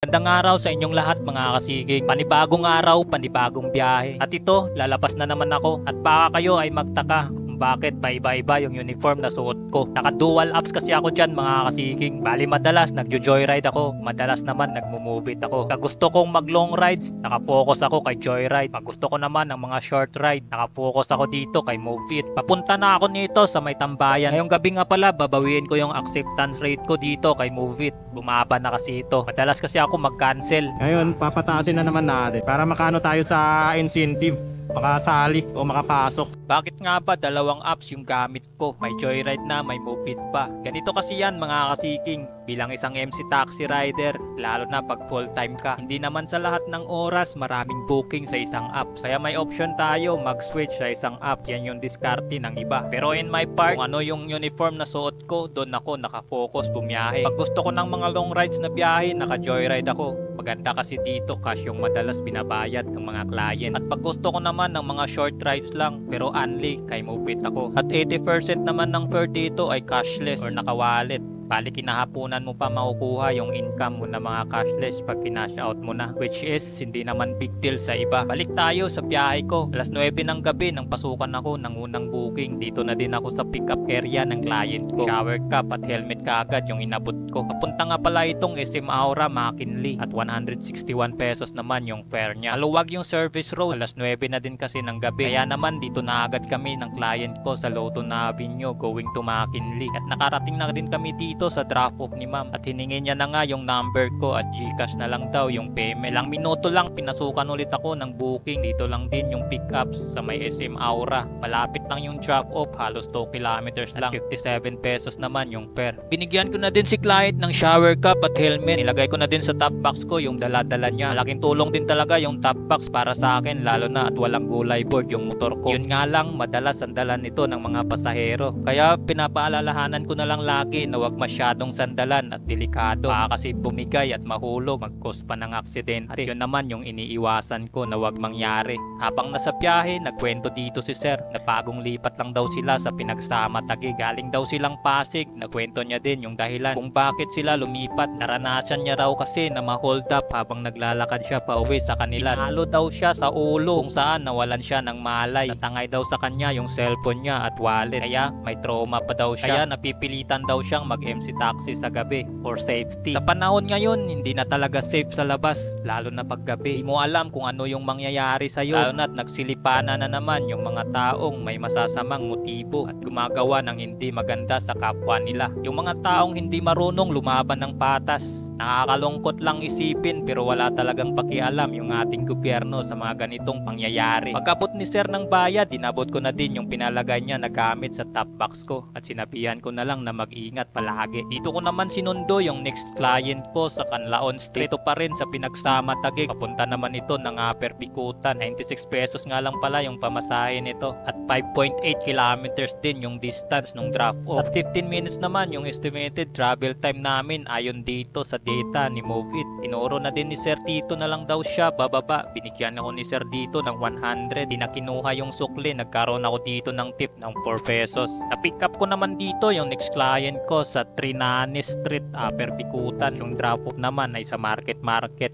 Magandang araw sa inyong lahat mga kasigig. Panibagong araw, panibagong biyahe. At ito, lalabas na naman ako. At baka kayo ay magtaka kung bakit paiba-iba yung uniform na suot ko. Naka-dual apps kasi ako dyan mga kasigig. Bali madalas nagjo-joyride ako. Madalas naman nagmo-movie ako. Pag gusto kong mag-long rides, nakafocus ako kay joyride. Pag gusto ko naman ng mga short ride, nakafocus ako dito kay move it. Papunta na ako nito sa may tambayan. Ngayong gabi nga pala, babawiin ko yung acceptance rate ko dito kay move it. Bumaba na kasi ito. Madalas kasi ako mag-cancel. Ngayon, papataasin na naman natin para makano tayo sa incentive. Makasali o makapasok. Bakit nga ba dalawang apps yung gamit ko? May joyride na, may move it pa. Ganito kasi yan mga kasiking. Bilang isang MC taxi rider, lalo na pag full time ka. Hindi naman sa lahat ng oras maraming booking sa isang apps. Kaya may option tayo mag-switch sa isang apps. Yan yung diskarte ng iba. Pero in my part, kung ano yung uniform na suot ko, doon ako nakafocus bumiyahe. Pag gusto ko ng mga long rides na biyahe, naka-joyride ako. Maganda kasi dito, cash yung madalas binabayad ng mga client. At pag gusto ko naman ng mga short rides lang, pero only, kay Mopit ako. At 80% naman ng fare dito ay cashless or naka-wallet. Bali kinahapunan mo pa makukuha yung income mo na mga cashless pag kinash out mo na, which is hindi naman big deal sa iba. Balik tayo sa biyahe ko. Alas 9 ng gabi nang pasukan ako ng unang booking. Dito na din ako sa pick up area ng client ko. Shower cap at helmet kaagad yung inabot ko. Papunta nga pala itong SM Aura McKinley at 161 pesos naman yung fare niya. Maluwag yung service road. Alas 9 na din kasi ng gabi. Kaya naman dito na agad kami ng client ko sa Lawton Avenue going to McKinley. At nakarating na din kami dito sa drop off ni ma'am at hiningi niya na nga yung number ko at Gcash na lang daw yung payment. Ilang minuto lang pinasukan ulit ako ng booking. Dito lang din yung pick up sa may SM Aura. Malapit lang yung drop off, halos 2 kilometers lang. 57 pesos naman yung fare. Binigyan ko na din si client ng shower cap at helmet. Nilagay ko na din sa top box ko yung dala-dala niya. Malaking tulong din talaga yung top box para sa akin, lalo na at walang gulay board yung motor ko. Yun nga lang, madalas ang dala nito ng mga pasahero. Kaya pinapaalalahanan ko na lang lagi na wag masyadong sandalan at delikado. Baka kasi bumigay at mahulog, mag-cause pa ng aksidente. At yun naman yung iniiwasan ko na wag mangyari. Habang nasa biyahe, nagkwento dito si sir na bagong lipat lang daw sila sa Pinagsama Taguig. Galing daw silang Pasig. Nagkwento niya din yung dahilan kung bakit sila lumipat. Naranasan niya raw kasi na ma-hold up habang naglalakad siya pa uwi sa kanila. Nalo daw siya sa ulo kung saan nawalan siya ng malay. Natangay daw sa kanya yung cellphone niya at wallet. Kaya may trauma pa daw siya. Kaya napipilitan daw siyang mag-MC taxi sa gabi for safety. Sa panahon ngayon, hindi na talaga safe sa labas, lalo na pag gabi. Hindi mo alam kung ano yung mangyayari sa'yo, lalo na't nagsilipanan na naman yung mga taong may masasamang motibo at gumagawa ng hindi maganda sa kapwa nila. Yung mga taong hindi marunong lumaban ng patas. Nakakalungkot lang isipin pero wala talagang pakialam yung ating gobyerno sa mga ganitong pangyayari. Pagkabot ni sir ng bayad, dinabot ko na din yung pinalagay niya na gamit sa top box ko at sinabihan ko na lang na mag-ingat palagi. Dito ko naman sinundo yung next client ko sa Canlaon Street. Ito pa rin sa Pinagsama Taguig. Papunta naman ito ng Upper Bikutan. 96 pesos nga lang pala yung pamasahe nito. At 5.8 kilometers din yung distance ng drop off. At 15 minutes naman yung estimated travel time namin ayon dito sa data ni Movit. Tinuro na din ni Sir Tito na lang daw siya bababa. Binigyan ako ni Sir dito ng 100. Di na kinuha yung sukli. Nagkaroon ako dito ng tip ng 4 pesos. Sa pick up ko naman dito yung next client ko sa Trinani Street, Upper Bikutan. Yung drop off naman ay sa Market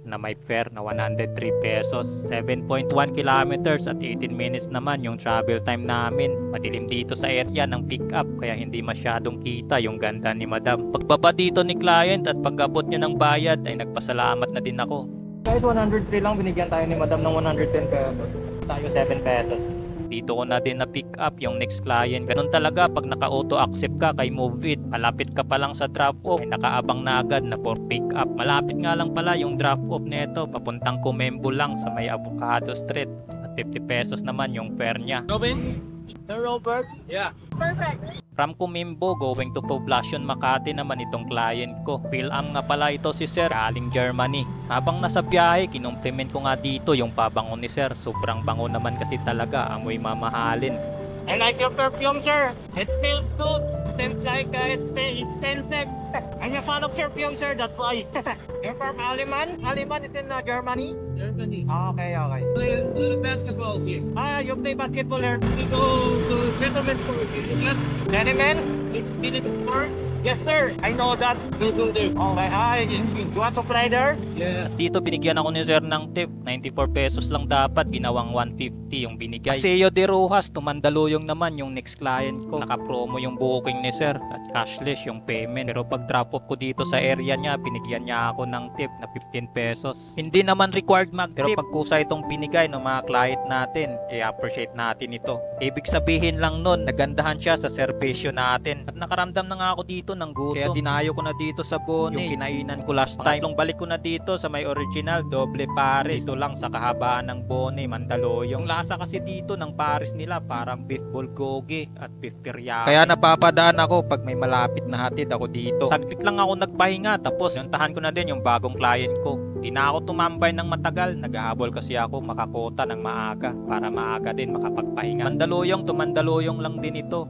na may fare na 103 pesos. 7.1 kilometers at 18 minutes naman yung travel time namin. Madilim dito sa area ng pick up kaya hindi masyadong kita yung ganda ni madam. Pagbaba dito ni client at pag-abot niya ng bayad ay nagpasalamat na din ako. Guys, 103 lang binigyan tayo ni madam ng 110 pesos. Tayo 7 pesos. Dito ko na din na pick up yung next client. Ganun talaga pag naka-auto accept ka kay Movit. Malapit ka pa lang sa drop off ay nakaabang na agad na for pick up. Malapit nga lang pala yung drop off nito. Papuntang Comembo lang sa may Avocado Street. At 50 pesos naman yung fare niya. Robin? Robert? Yeah. Perfect. From Comembo going to Poblacion Makati naman itong client ko. Phil-am nga pala ito si sir, galing Germany. Habang nasa biyahe, kinompliment ko nga dito yung pabango ni sir. Sobrang bango naman kasi talaga, amoy mamahalin. I like your perfume, sir. It feels good. Seems like it smells like. I'm a fan of perfume, sir. That's why. You're from Aleman? Aleman is in Germany? Germany. Okay, okay. Do the basketball here. You play basketball here. We go to gentlemen's court. Gentlemen? Did it before? Yes, sir. I know that. Okay. You want to fly there? At dito binigyan ako ni sir ng tip. 94 pesos lang dapat, ginawang 150 yung binigay. Paseo de Rojas, tumandaluyong naman yung next client ko. Naka-promo yung booking ni sir at cashless yung payment. Pero pag drop off ko dito sa area niya, binigyan niya ako ng tip na 15 pesos. Hindi naman required mag-tip. Pero pag kusa itong binigay ng mga client natin, i-appreciate natin ito. Ibig sabihin lang nun, nagandahan siya sa serbisyo natin. At nakaramdam na nga ako dito ng gutom. Kaya dinayo ko na dito sa Bone. Yung kinainan ko last time. Pangatlong balik ko na dito sa may original doble Paris. Dito lang sa kahabaan ng Bone, Mandaluyong. Yung lasa kasi dito ng Paris nila parang beef bulgogi at beef teriyaki. Kaya napapadaan ako pag may malapit na hatid ako dito. Saglit lang ako nagpahinga tapos nantahan ko na din yung bagong client ko. Di na ako tumambay ng matagal. Naghahabol kasi ako makakota ng maaga para maaga din makapagpahinga. Mandaluyong to Mandaluyong lang din ito.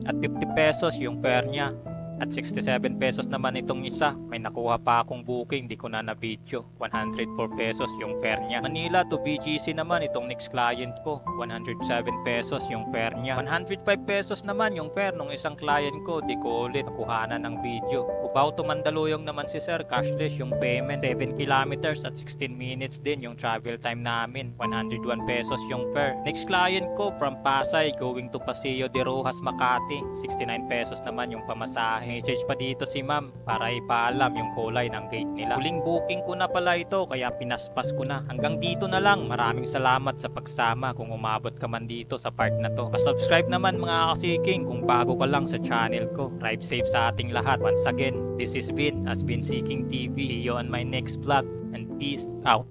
At 50 pesos yung fare niya. At 67 pesos naman itong isa. May nakuha pa akong booking, di ko na na-video. 104 pesos yung fare niya. Manila to BGC naman itong next client ko. 107 pesos yung fare niya. 105 pesos naman yung fare ng isang client ko. Di ko ulit nakuhanan ng video. Cubao to Mandaluyong naman si sir, cashless yung payment. 7 kilometers at 16 minutes din yung travel time namin. 101 pesos yung fare. Next client ko from Pasay going to Paseo de Rojas, Makati. 69 pesos naman yung pamasahe. Message pa dito si ma'am para ipaalam yung kulay ng gate nila. Huling booking ko na pala ito kaya pinaspas ko na. Hanggang dito na lang. Maraming salamat sa pagsama kung umabot ka man dito sa part na to. Pa-subscribe naman mga kasiking kung bago ka lang sa channel ko. Drive safe sa ating lahat. Once again, this is Vin as Vin Seeking TV. See you on my next vlog and peace out.